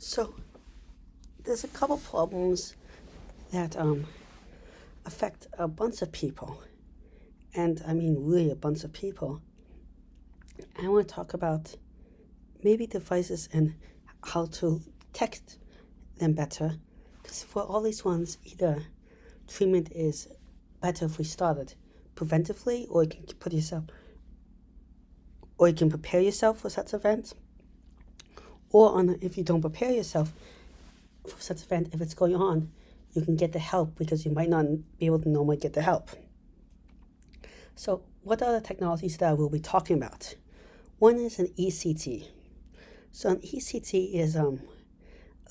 So there's a couple problems that affect a bunch of people, and I mean really a bunch of people. I want to talk about maybe devices and how to detect them better, because for all these ones, either treatment is better if we started preventively, or you can put yourself, or you can prepare yourself for such events, or if you don't prepare yourself for such event, if it's going on, you can get the help because you might not be able to normally get the help. So what are the technologies that we'll be talking about? One is an ECG. So an ECG is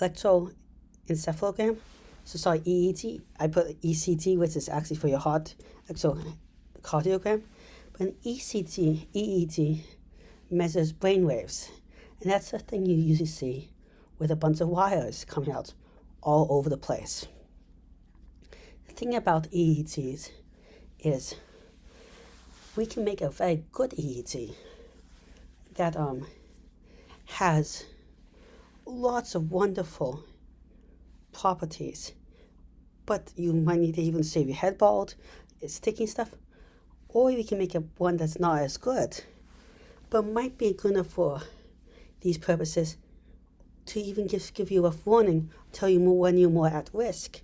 electroencephalogram. So sorry, EEG. I put ECG, which is actually for your heart, electrocardiogram. But an EEG measures brain waves. And that's the thing you usually see with a bunch of wires coming out all over the place. The thing about EEGs is we can make a very good EEG that has lots of wonderful properties, but you might need to even shave your head bald, it's sticky stuff, or we can make one that's not as good, but might be good enough for these purposes to even give you a warning, tell you more when you're more at risk.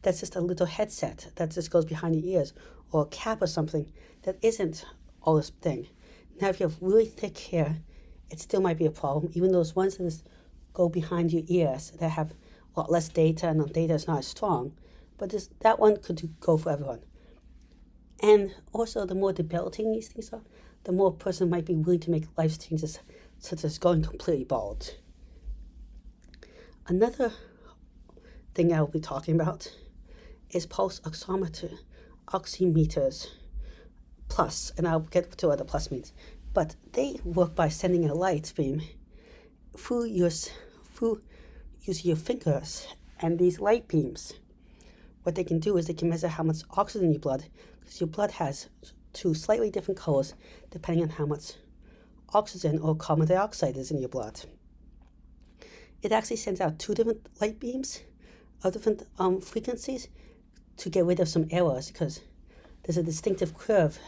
That's just a little headset that just goes behind your ears, or a cap or something that isn't all this thing. Now, if you have really thick hair, it still might be a problem, even those ones that just go behind your ears that have a lot less data and the data is not as strong. But that one could go for everyone. And also, the more debilitating these things are, the more a person might be willing to make life changes, such as going completely bald. Another thing I will be talking about is pulse oximeters plus, and I'll get to what the plus means. But they work by sending a light beam through using your fingers, and these light beams, what they can do is they can measure how much oxygen in your blood, because your blood has two slightly different colors depending on how much oxygen or carbon dioxide is in your blood. It actually sends out two different light beams of different frequencies to get rid of some errors, because there's a distinctive curve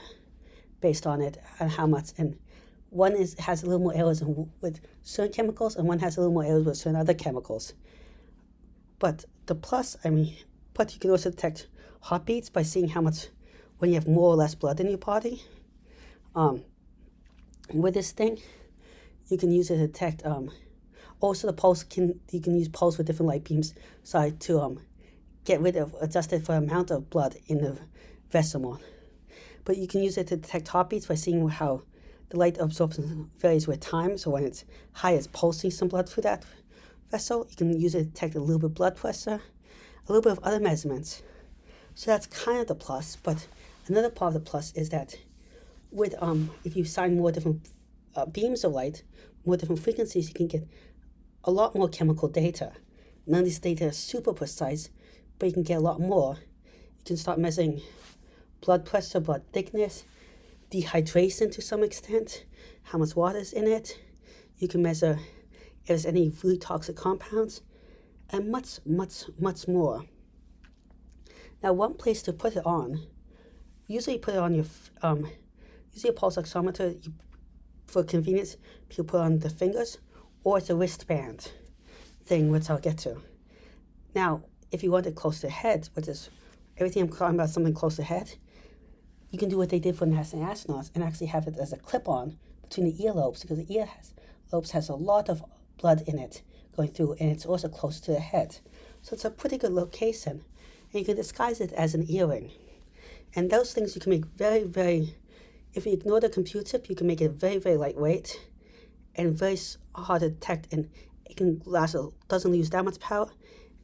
based on it and how much, and one has a little more errors with certain chemicals, and one has a little more errors with certain other chemicals. But the but you can also detect heartbeats by seeing how much, when you have more or less blood in your body. With this thing, you can use it to detect. Also, you can use pulse with different light beams, to adjust it for amount of blood in the vessel. But you can use it to detect heartbeats by seeing how the light absorption varies with time. So when it's high, it's pulsing some blood through that vessel. You can use it to detect a little bit of blood pressure, a little bit of other measurements. So that's kind of the plus. But another part of the plus is that with if you shine more different beams of light, more different frequencies, you can get a lot more chemical data. None of these data is super precise, but you can get a lot more. You can start measuring blood pressure, blood thickness, dehydration to some extent, how much water is in it. You can measure if there's any really toxic compounds, and much, much, much more. Now, one place to put it on, usually put it on your, usually a pulse oximeter, for convenience, people put on the fingers, or it's a wristband thing, which I'll get to. Now, if you want it close to the head, which is everything I'm talking about, something close to the head, you can do what they did for NASA astronauts and actually have it as a clip-on between the earlobes, because the earlobes has a lot of blood in it going through, and it's also close to the head. So it's a pretty good location, and you can disguise it as an earring. And those things you can make very, very, if you ignore the computer chip, you can make it very, very lightweight and very hard to detect, and it can doesn't use that much power,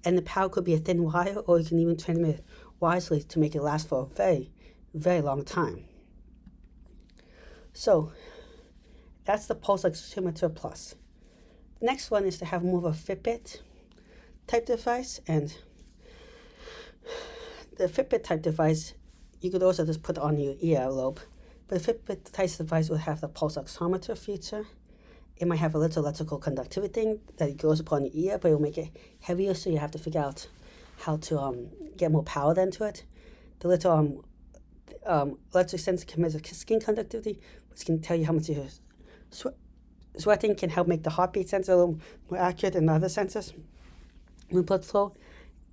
and the power could be a thin wire, or you can even transmit it wisely to make it last for a very, very long time. So that's the pulse oximeter plus. The next one is to have more of a Fitbit type device, and the Fitbit type device you could also just put on your earlobe, but the Fitbit type device will have the pulse oximeter feature, It might have a little electrical conductivity thing that goes upon your ear, but it will make it heavier, so you have to figure out how to get more power into it. The little electric sensor can measure skin conductivity, which can tell you how much you're sweating, can help make the heartbeat sensor a little more accurate than other sensors. With blood flow,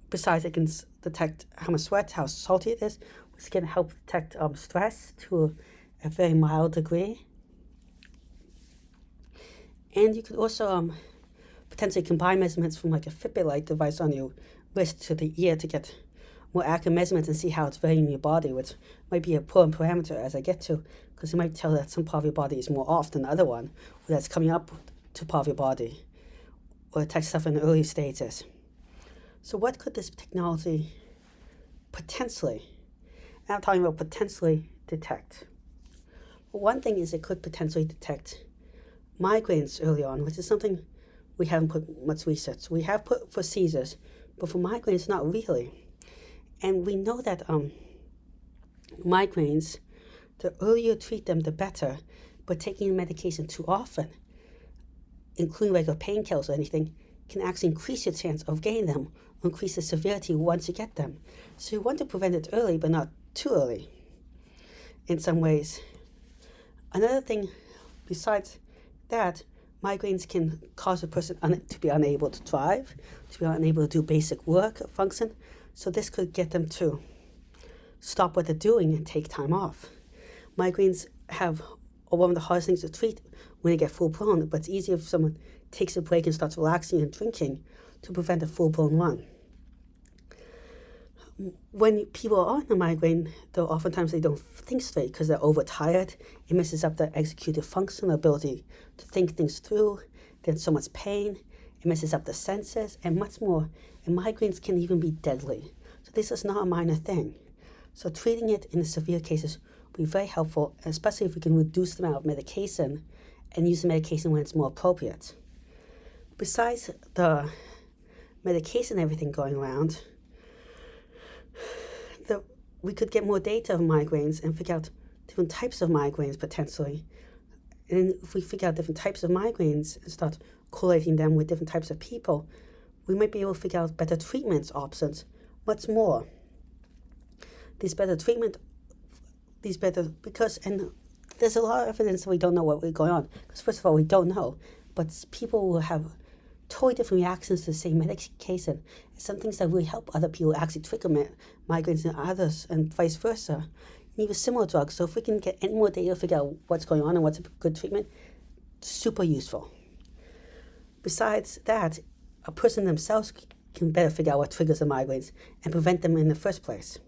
besides it can detect how much sweat, how salty it is, which can help detect stress to a very mild degree. And you could also potentially combine measurements from like a Fitbit-like device on your wrist to the ear to get more accurate measurements and see how it's varying in your body, which might be a important parameter as I get to, because it might tell that some part of your body is more off than the other one, or that's coming up to part of your body, or detect stuff in the early stages. So what could this technology potentially, and I'm talking about potentially, detect? Well, one thing is it could potentially detect migraines early on, which is something we haven't put much research. We have put for seizures, but for migraines, not really. And we know that migraines, the earlier you treat them, the better. But taking medication too often, including regular painkillers or anything, can actually increase your chance of getting them, or increase the severity once you get them. So you want to prevent it early, but not too early in some ways. Another thing besides that, migraines can cause a person to be unable to drive, to be unable to do basic work function. So this could get them to stop what they're doing and take time off. Migraines are one of the hardest things to treat when they get full-blown, but it's easier if someone takes a break and starts relaxing and drinking to prevent a full-blown one. When people are on a migraine, though, oftentimes they don't think straight because they're overtired. It messes up their executive function, ability to think things through. There's so much pain. It messes up the senses and much more. And migraines can even be deadly. So this is not a minor thing. So treating it in the severe cases will be very helpful, especially if we can reduce the amount of medication and use the medication when it's more appropriate. Besides the medication and everything going around, we could get more data of migraines and figure out different types of migraines potentially. And if we figure out different types of migraines and start correlating them with different types of people, we might be able to figure out better treatment options, much more. And there's a lot of evidence that we don't know what we're going on. Because first of all, we don't know, but people will have totally different reactions to the same medication. Some things that really help other people actually trigger migraines in others, and vice versa. And even similar drugs. So if we can get any more data to figure out what's going on and what's a good treatment, super useful. Besides that, a person themselves can better figure out what triggers the migraines and prevent them in the first place.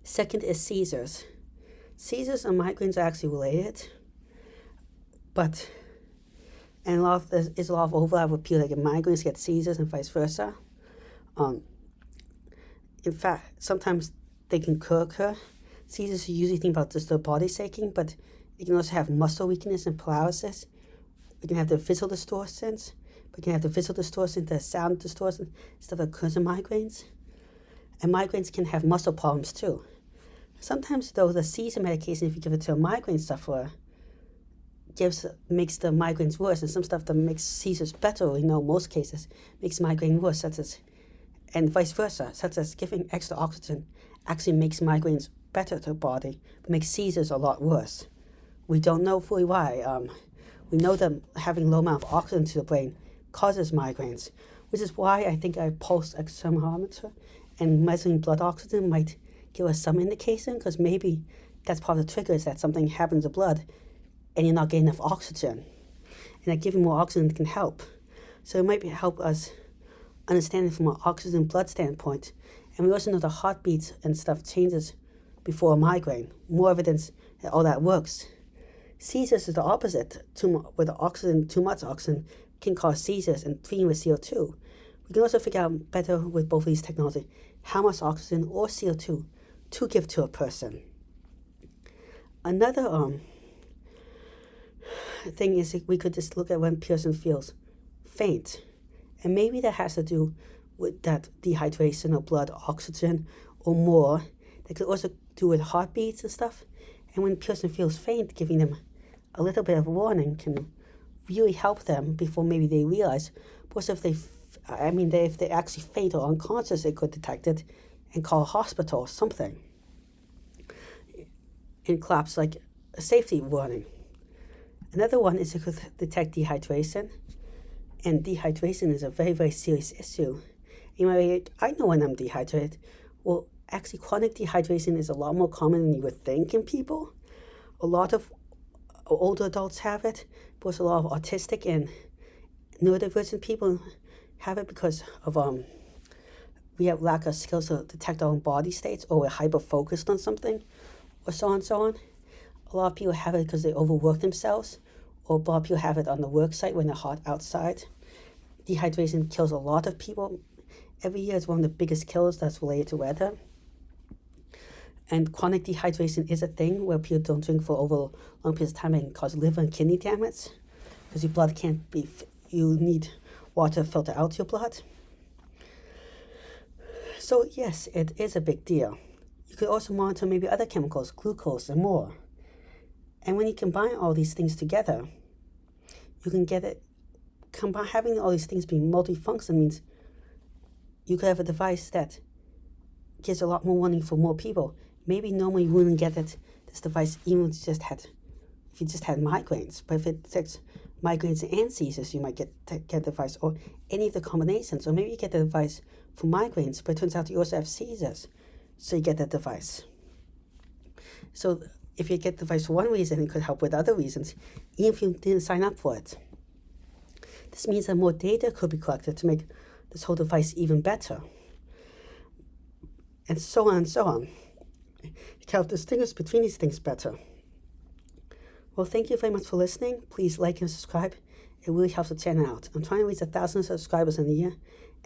Second is seizures. Seizures and migraines are actually related, and there is a lot of overlap with people that get migraines, get seizures, and vice versa. In fact, sometimes they can occur. Seizures, you usually think about just the body shaking, but you can also have muscle weakness and paralysis. You can have the visual distortions, but you can have the visual distortion, the sound distortion, stuff that occurs in migraines. And migraines can have muscle problems too. Sometimes, though, the seizure medication, if you give it to a migraine sufferer, makes the migraines worse, and some stuff that makes seizures better, we know most cases, makes migraine worse, and vice versa, such as giving extra oxygen actually makes migraines better to the body, but makes seizures a lot worse. We don't know fully why. We know that having low amount of oxygen to the brain causes migraines, which is why I think a pulse oximeter and measuring blood oxygen might give us some indication, because maybe that's part of the trigger is that something happens to blood and you're not getting enough oxygen. And that giving more oxygen can help. So it might help us understand it from an oxygen blood standpoint. And we also know the heartbeat and stuff changes before a migraine. More evidence that all that works. Seizures is the opposite. With too much oxygen can cause seizures, and treating with CO2. We can also figure out better with both of these technologies how much oxygen or CO2 to give to a person. Another thing is we could just look at when a person feels faint. And maybe that has to do with that dehydration of blood oxygen or more. That could also do with heartbeats and stuff. And when a person feels faint, giving them a little bit of warning can really help them before maybe they realize. Because if they actually faint or unconscious, it could detect it and call a hospital or something. And collapse like a safety warning. Another one is it could detect dehydration. And dehydration is a very, very serious issue. You might be like, I know when I'm dehydrated. Well, actually, chronic dehydration is a lot more common than you would think in people. A lot of older adults have it, but a lot of autistic and neurodivergent people have it because of we have lack of skills to detect our own body states, or we're hyper-focused on something, or so on and so on. A lot of people have it because they overwork themselves, or a lot of people have it on the work site when they're hot outside. Dehydration kills a lot of people. Every year it's one of the biggest killers that's related to weather. And chronic dehydration is a thing where people don't drink for over long periods of time and cause liver and kidney damage because your blood can't be, you need water to filter out your blood. So yes, it is a big deal. You could also monitor maybe other chemicals, glucose and more. And when you combine all these things together, you can get it. Having all these things being multifunction means you could have a device that gives a lot more warning for more people. Maybe normally you wouldn't get this device even if you just had migraines. But if it detects migraines and seizures, you might get the device, or any of the combinations. Or maybe you get the device for migraines, but it turns out you also have seizures, so you get that device. So if you get the device for one reason, it could help with other reasons, even if you didn't sign up for it. This means that more data could be collected to make this whole device even better. And so on and so on. You can help distinguish between these things better. Well, thank you very much for listening. Please like and subscribe. It really helps the channel out. I'm trying to reach 1,000 subscribers in a year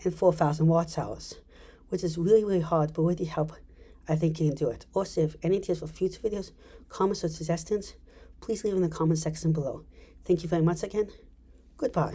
and 4,000 watch hours, which is really, really hard, but with your help, I think you can do it. Also, if any tips for future videos, comments, or suggestions, please leave in the comment section below. Thank you very much again. Goodbye.